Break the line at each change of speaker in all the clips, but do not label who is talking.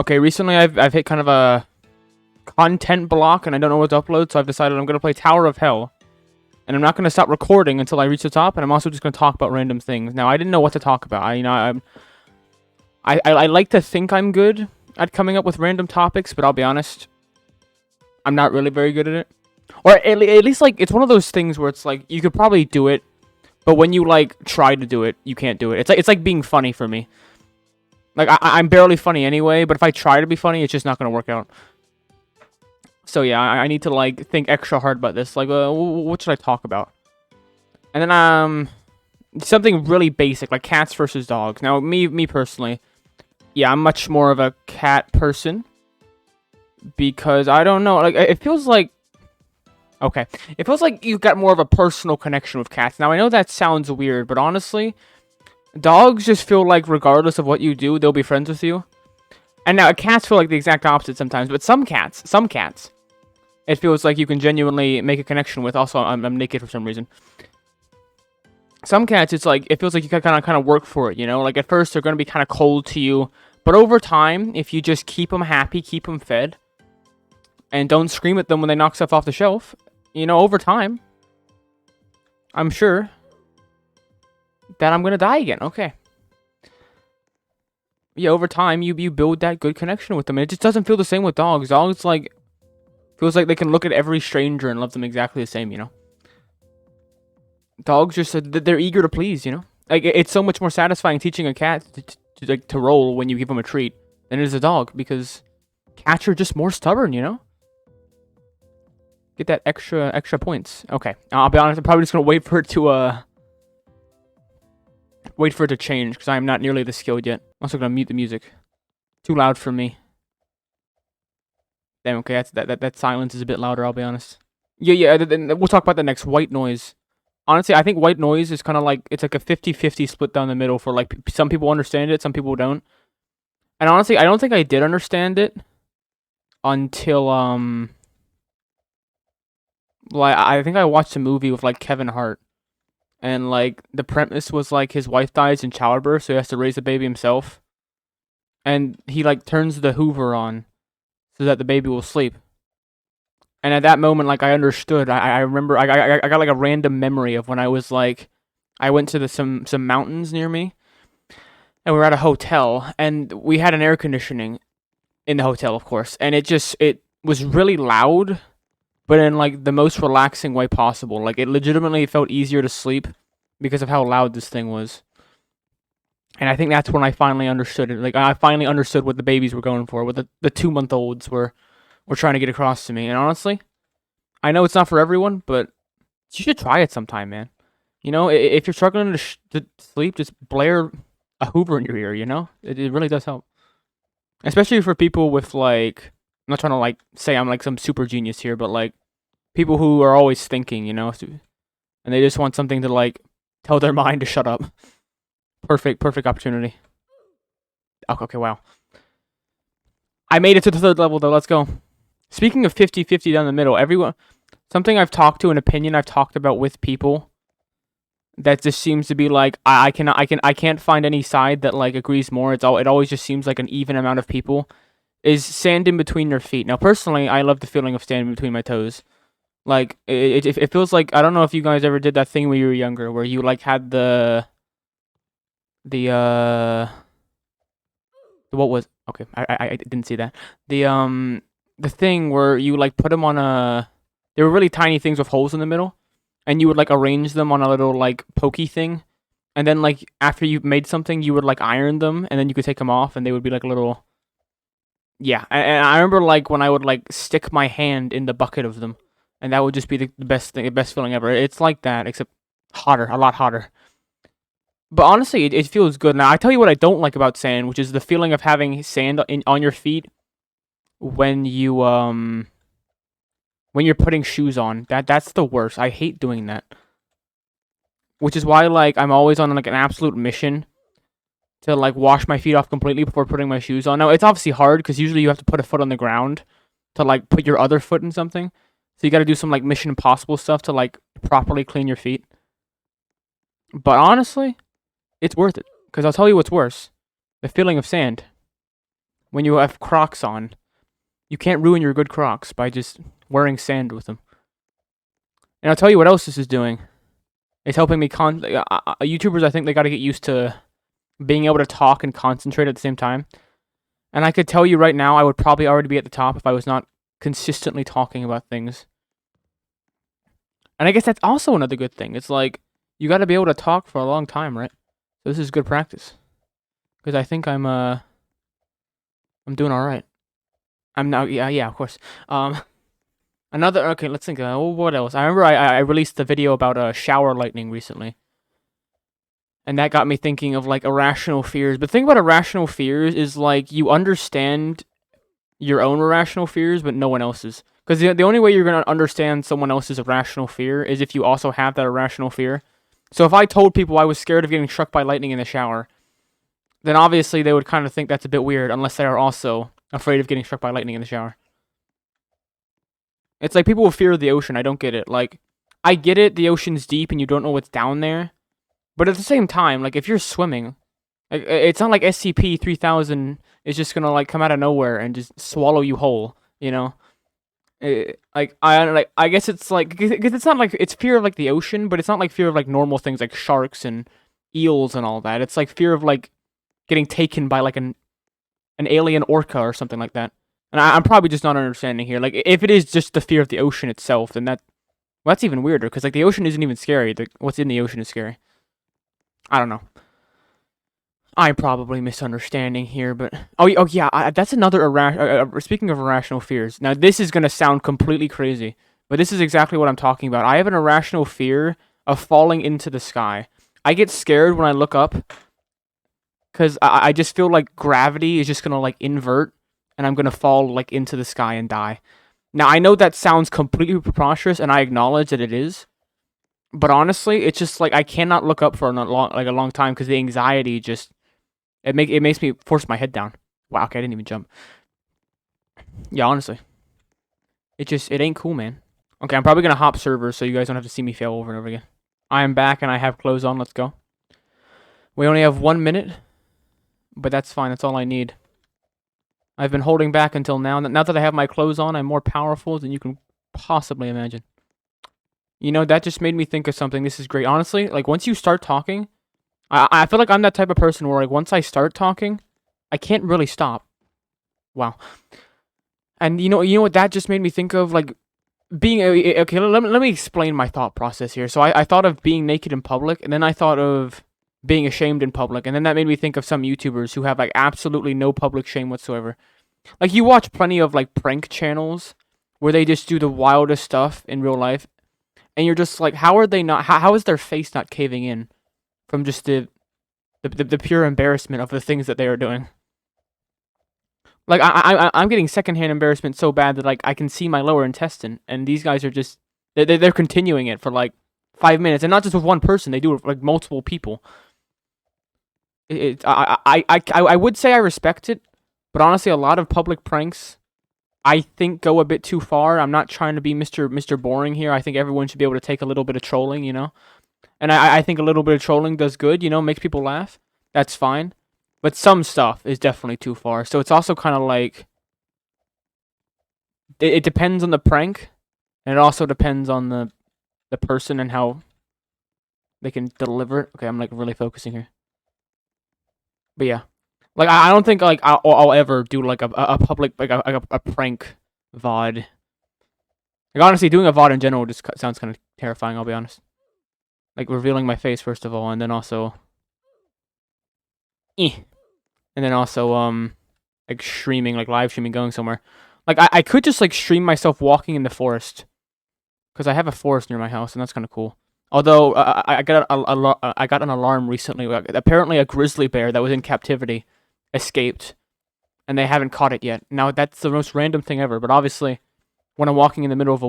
Okay, recently I've hit kind of a content block and I don't know what to upload, so I've decided I'm gonna play Tower of Hell. And I'm not gonna stop recording until I reach the top, and I'm also just gonna talk about random things. Now I didn't know what to talk about. I like to think I'm good at coming up with random topics, but I'll be honest, I'm not really very good at it. Or at least like it's one of those things where it's like you could probably do it, but when you like try to do it, you can't do it. It's like being funny for me. Like I'm barely funny anyway, but if I try to be funny, it's just not gonna work out. So yeah, I need to like think extra hard about this. Like, what should I talk about? And then something really basic like cats versus dogs. Now, me personally, yeah, I'm much more of a cat person because I don't know. Like, it feels like okay, it feels like you've got more of a personal connection with cats. Now, I know that sounds weird, but honestly, dogs just feel like regardless of what you do, they'll be friends with you. And now cats feel like the exact opposite sometimes, but some cats, it feels like you can genuinely make a connection with. Also, I'm naked for some reason. Some cats, it's like, it feels like you can kind of work for it, you know? Like, at first, they're going to be kind of cold to you. But over time, if you just keep them happy, keep them fed, and don't scream at them when they knock stuff off the shelf, you know, over time, I'm sure that I'm going to die again. Okay. Yeah, over time, you build that good connection with them. And it just doesn't feel the same with dogs. Dogs, like, feels like they can look at every stranger and love them exactly the same, you know? Dogs just, they're eager to please, you know? Like, it's so much more satisfying teaching a cat to roll when you give them a treat than it is a dog, because cats are just more stubborn, you know? Get that extra points. Okay, I'll be honest, I'm probably just gonna wait for it to change, because I'm not nearly this skilled yet. I'm also gonna mute the music. Too loud for me. Damn, okay, that silence is a bit louder, I'll be honest. Yeah, then we'll talk about the next white noise. Honestly, I think white noise is kind of like, it's like a 50-50 split down the middle for like, some people understand it, some people don't. And honestly, I don't think I did understand it until, like, I think I watched a movie with like Kevin Hart. And like, the premise was like his wife dies in childbirth, so he has to raise the baby himself. And he like turns the Hoover on so that the baby will sleep. And at that moment, like, I understood. I remember I got like a random memory of when I was like, I went to some mountains near me, and we were at a hotel, and we had an air conditioning in the hotel, of course, and it was really loud, but in like the most relaxing way possible. Like, it legitimately felt easier to sleep because of how loud this thing was. And I think that's when I finally understood it. Like, I finally understood what the babies were going for, what the 2-month-olds were trying to get across to me. And honestly, I know it's not for everyone, but you should try it sometime, man. You know, if you're struggling to sleep, just blare a Hoover in your ear, you know? It really does help. Especially for people with, like, I'm not trying to, like, say I'm, like, some super genius here, but, like, people who are always thinking, you know? And they just want something to, like, tell their mind to shut up. Perfect opportunity. Okay, wow. I made it to the 3rd level, though. Let's go. Speaking of 50-50 down the middle, something I've talked to, an opinion I've talked about with people that just seems to be like, I can't find any side that like agrees more. It always just seems like an even amount of people, is sand in between your feet. Now, personally, I love the feeling of sand in between my toes. Like, it feels like, I don't know if you guys ever did that thing when you were younger, where you like had the what was, okay, I didn't see that. The thing where you like put them on they were really tiny things with holes in the middle, and you would like arrange them on a little like pokey thing, and then like after you made something, you would like iron them, and then you could take them off, and they would be like a little. Yeah, and I remember like when I would like stick my hand in the bucket of them, and that would just be the best thing, the best feeling ever. It's like that, except hotter, a lot hotter. But honestly, it feels good. Now, I tell you what I don't like about sand, which is the feeling of having sand on your feet when you're putting shoes on. That's the worst. I hate doing that. Which is why like I'm always on like an absolute mission to like wash my feet off completely before putting my shoes on. Now, it's obviously hard because usually you have to put a foot on the ground to like put your other foot in something. So you got to do some like Mission Impossible stuff to like properly clean your feet. But honestly, it's worth it, because I'll tell you what's worse. The feeling of sand. when you have Crocs on, you can't ruin your good Crocs by just wearing sand with them. And I'll tell you what else this is doing. It's helping me YouTubers, I think they got to get used to being able to talk and concentrate at the same time. And I could tell you right now, I would probably already be at the top if I was not consistently talking about things. And I guess that's also another good thing. It's like, you got to be able to talk for a long time, right? So this is good practice. Because I think I'm doing all right. I'm now, yeah, of course. Okay, let's think. What else? I remember I released the video about shower lightning recently, and that got me thinking of like irrational fears. But the thing about irrational fears is like you understand your own irrational fears, but no one else's. Because the only way you're gonna understand someone else's irrational fear is if you also have that irrational fear. So if I told people I was scared of getting struck by lightning in the shower, then obviously they would kind of think that's a bit weird, unless they are also afraid of getting struck by lightning in the shower. It's like people with fear of the ocean. I don't get it. Like, I get it. The ocean's deep and you don't know what's down there. But at the same time, like, if you're swimming, like, it's not like SCP-3000 is just gonna, like, come out of nowhere and just swallow you whole, you know? I guess it's like, because it's not like, it's fear of, like, the ocean, but it's not like fear of, like, normal things like sharks and eels and all that. It's like fear of, like, getting taken by, like, an alien orca or something like that. And I'm probably just not understanding here. Like, if it is just the fear of the ocean itself, then that's even weirder. Because, like, the ocean isn't even scary. What's in the ocean is scary. I don't know. I'm probably misunderstanding here, but... Oh yeah, that's another speaking of irrational fears. Now, this is going to sound completely crazy, but this is exactly what I'm talking about. I have an irrational fear of falling into the sky. I get scared when I look up, because I just feel like gravity is just going to, like, invert, and I'm going to fall, like, into the sky and die. Now, I know that sounds completely preposterous, and I acknowledge that it is. But honestly, it's just, like, I cannot look up for a long time, because the anxiety just... It makes me force my head down. Wow, okay, I didn't even jump. Yeah, honestly. It ain't cool, man. Okay, I'm probably going to hop servers, so you guys don't have to see me fail over and over again. I am back, and I have clothes on. Let's go. We only have 1 minute, but that's fine. That's all I need. I've been holding back until now. Now that I have my clothes on, I'm more powerful than you can possibly imagine. You know, that just made me think of something. This is great. Honestly, like, once you start talking, I feel like I'm that type of person where, like, once I start talking, I can't really stop. Wow. And you know what that just made me think of? Like, being... Okay, let me explain my thought process here. So I thought of being naked in public, and then I thought of being ashamed in public, and then that made me think of some YouTubers who have, like, absolutely no public shame whatsoever. Like, you watch plenty of, like, prank channels where they just do the wildest stuff in real life, and you're just like, how are they not... How is their face not caving in from just the pure embarrassment of the things that they are doing? Like, I'm getting secondhand embarrassment so bad that, like, I can see my lower intestine, and these guys are just... They're continuing it for, like, 5 minutes, and not just with one person, they do it with, like, multiple people. I would say I respect it, but honestly, a lot of public pranks, I think, go a bit too far. I'm not trying to be Mr. Boring here. I think everyone should be able to take a little bit of trolling, you know? And I think a little bit of trolling does good, you know, makes people laugh. That's fine. But some stuff is definitely too far. So it's also kind of like... It depends on the prank, and it also depends on the person and how they can deliver it. Okay, I'm, like, really focusing here. But yeah. Like, I don't think, like, I'll ever do, like, a public, like, a prank VOD. Like, honestly, doing a VOD in general just sounds kind of terrifying, I'll be honest. Like, revealing my face, first of all, and then also... And then also, like, streaming, like, live streaming, going somewhere. Like, I could just, like, stream myself walking in the forest. Because I have a forest near my house, and that's kind of cool. Although, I got an alarm recently. Apparently, a grizzly bear that was in captivity escaped, and they haven't caught it yet. Now, that's the most random thing ever, but obviously, when I'm walking in the middle of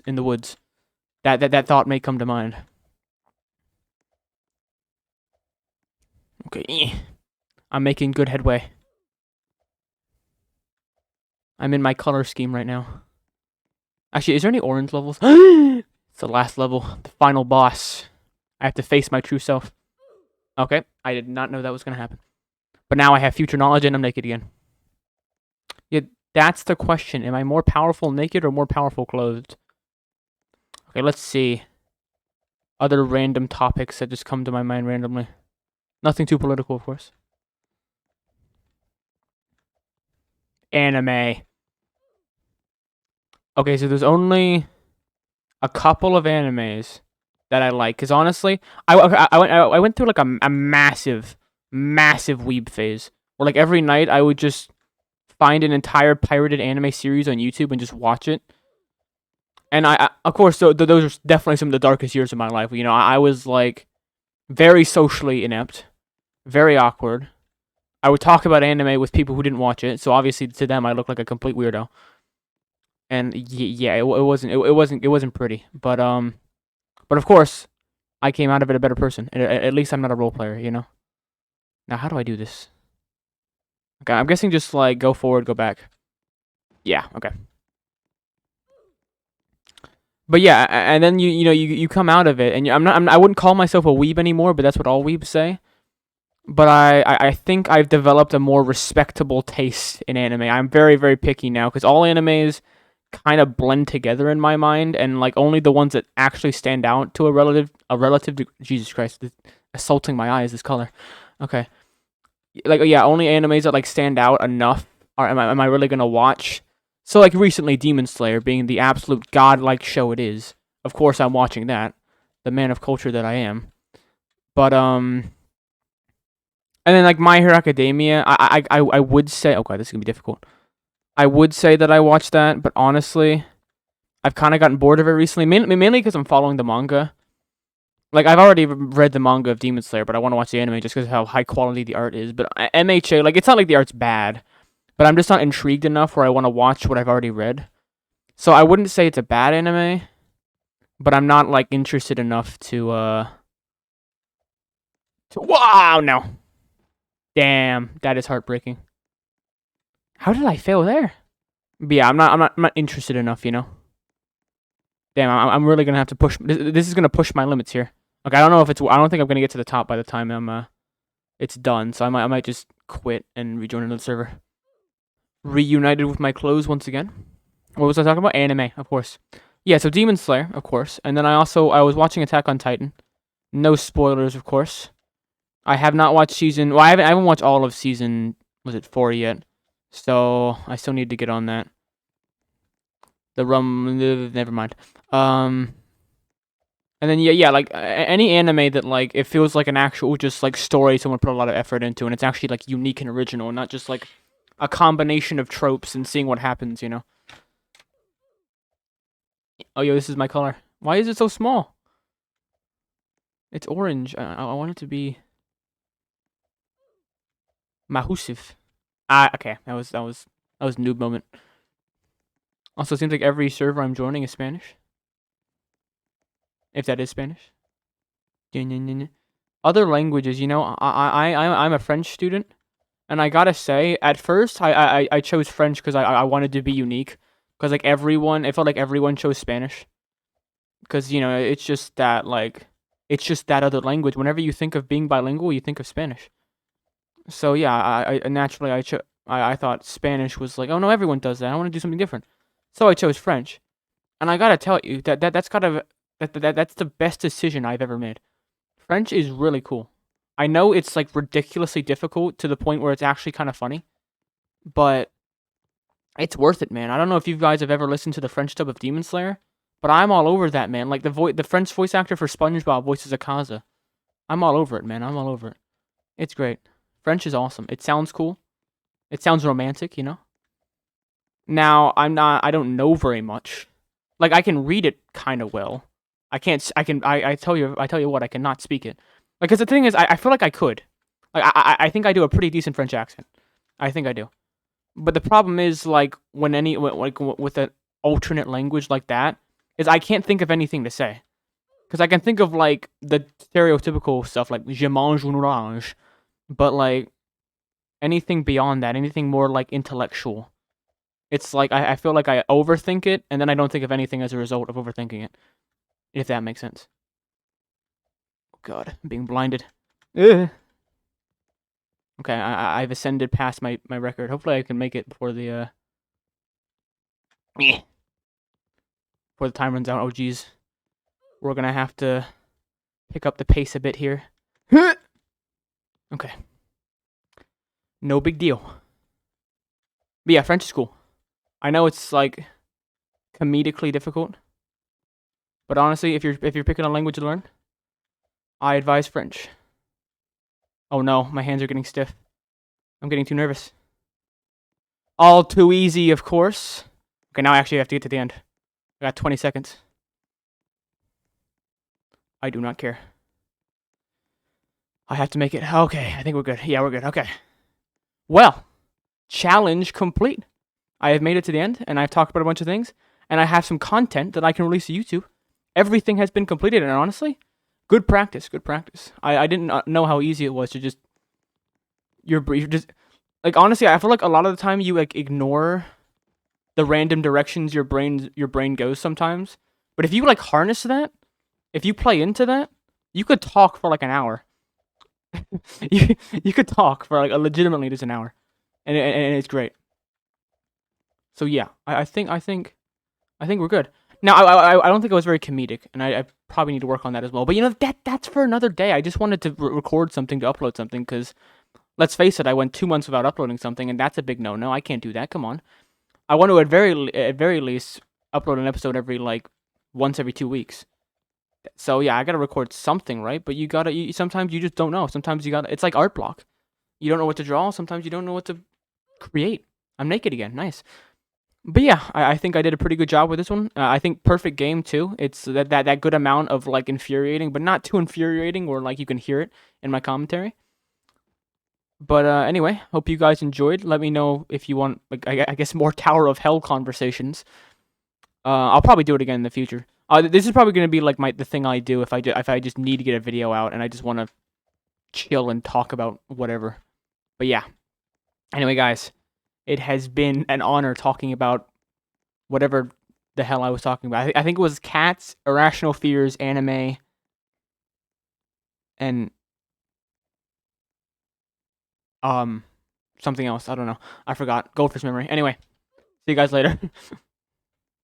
in the woods, that thought may come to mind. Okay, I'm making good headway. I'm in my color scheme right now. Actually, is there any orange levels? It's the last level, the final boss. I have to face my true self. Okay, I did not know that was going to happen. But now I have future knowledge and I'm naked again. That's the question. Am I more powerful naked or more powerful clothed? Okay, let's see. Other random topics that just come to my mind randomly. Nothing too political, of course. Anime. Okay, so there's only a couple of animes that I like. Cause honestly, I went through like a massive, massive weeb phase where like every night I would just find an entire pirated anime series on YouTube and just watch it. And of course, those are definitely some of the darkest years of my life. You know, I was like very socially inept, very awkward. I would talk about anime with people who didn't watch it, so obviously to them I looked like a complete weirdo. And yeah, it wasn't pretty. But of course, I came out of it a better person. At least I'm not a role player, you know. Now, how do I do this? Okay, I'm guessing just like go forward, go back. Yeah, okay. But yeah, and then you come out of it, and I wouldn't call myself a weeb anymore, but that's what all weebs say. But I think I've developed a more respectable taste in anime. I'm very, very picky now because all animes kind of blend together in my mind, and like only the ones that actually stand out to a relative. Jesus Christ, assaulting my eyes. This color. Okay, like yeah, only animes that like stand out enough are am I really gonna watch? So like recently, Demon Slayer being the absolute godlike show it is. Of course, I'm watching that. The man of culture that I am. But and then like My Hero Academia, I would say okay, this is gonna be difficult. I would say that I watched that, but honestly, I've kind of gotten bored of it recently. Mainly because I'm following the manga. Like I've already read the manga of Demon Slayer, but I want to watch the anime just because of how high quality the art is. But MHA, like it's not like the art's bad, but I'm just not intrigued enough where I want to watch what I've already read. So I wouldn't say it's a bad anime, but I'm not like interested enough to wow no. Damn, that is heartbreaking. How did I fail there? But yeah, I'm not interested enough, you know. Damn, I'm really gonna have to push. This is gonna push my limits here. Okay, I don't know if it's. I don't think I'm gonna get to the top by the time it's done. So I might just quit and rejoin another server. Reunited with my clothes once again. What was I talking about? Anime, of course. Yeah, so Demon Slayer, of course, and then I was watching Attack on Titan. No spoilers, of course. I have not watched season. Well, I haven't watched all of season. Was it 4 yet? So I still need to get on that. The rum. Never mind. Um. And then yeah, like any anime that like it feels like an actual just like story someone put a lot of effort into, and it's actually like unique and original, not just like a combination of tropes and seeing what happens, you know. Oh, yo, this is my color. Why is it so small? It's orange. I want it to be Mahusif. Ah, okay. That was noob moment. Also, it seems like every server I'm joining is Spanish. If that is Spanish. Other languages, you know, I'm a French student, and I gotta say, at first, I chose French because I wanted to be unique, because like everyone, it felt like everyone chose Spanish, because you know it's just that other language. Whenever you think of being bilingual, you think of Spanish. So yeah, I naturally I thought Spanish was like, oh no, everyone does that. I want to do something different, so I chose French, and I gotta tell you that's the best decision I've ever made. French is really cool. I know it's like ridiculously difficult to the point where it's actually kind of funny, but it's worth it, man. I don't know if you guys have ever listened to the French dub of Demon Slayer, but I'm all over that, man. Like the French voice actor for SpongeBob voices Akaza. I'm all over it, man. I'm all over it. It's great. French is awesome. It sounds cool. It sounds romantic, you know. Now I don't know very much. Like I can read it kind of well. I can't. I can. I tell you what. I cannot speak it. Like, cause the thing is, I feel like I could. Like, I think I do a pretty decent French accent. I think I do. But the problem is, like, like with an alternate language like that, is I can't think of anything to say. Cause I can think of like the stereotypical stuff, like je mange un orange, but like anything beyond that, anything more like intellectual, it's like I feel like I overthink it, and then I don't think of anything as a result of overthinking it. If that makes sense. Oh God, I'm being blinded. Ugh. Okay, I've ascended past my record. Hopefully, I can make it before the Before the time runs out. Oh, geez. We're gonna have to pick up the pace a bit here. Okay. No big deal. But yeah, French is cool. I know it's like comedically difficult, but honestly, if you're picking a language to learn, I advise French. Oh no, my hands are getting stiff. I'm getting too nervous. All too easy, of course. Okay, now I actually have to get to the end. I got 20 seconds. I do not care. I have to make it. Okay, I think we're good. Yeah, we're good. Okay. Well, challenge complete. I have made it to the end, and I've talked about a bunch of things, and I have some content that I can release to YouTube. Everything has been completed, and honestly, good practice. Good practice. I didn't know how easy it was to just you're just like honestly. I feel like a lot of the time you like ignore the random directions your brain goes sometimes. But if you like harness that, if you play into that, you could talk for like an hour. you could talk for like legitimately just an hour, and it's great. So yeah, I think we're good. Now I don't think I was very comedic, and I probably need to work on that as well. But you know that's for another day. I just wanted to record something to upload something because let's face it, I went 2 months without uploading something, and that's a big no. I can't do that. Come on. I want to at very least upload an episode every like once every 2 weeks. So yeah, I gotta record something, right? But sometimes you just don't know. Sometimes you gotta. It's like art block. You don't know what to draw. Sometimes you don't know what to create. I'm naked again. Nice. But yeah, I think I did a pretty good job with this one. I think perfect game too. It's that good amount of like infuriating, but not too infuriating where like you can hear it in my commentary. But anyway, hope you guys enjoyed. Let me know if you want, like, I guess more Tower of Hell conversations. I'll probably do it again in the future. This is probably gonna be like the thing I do if I just need to get a video out and I just want to chill and talk about whatever. But yeah. Anyway, guys, it has been an honor talking about whatever the hell I was talking about. I think it was cats, irrational fears, anime, and um something else. I don't know. I forgot. Goldfish memory. Anyway, see you guys later.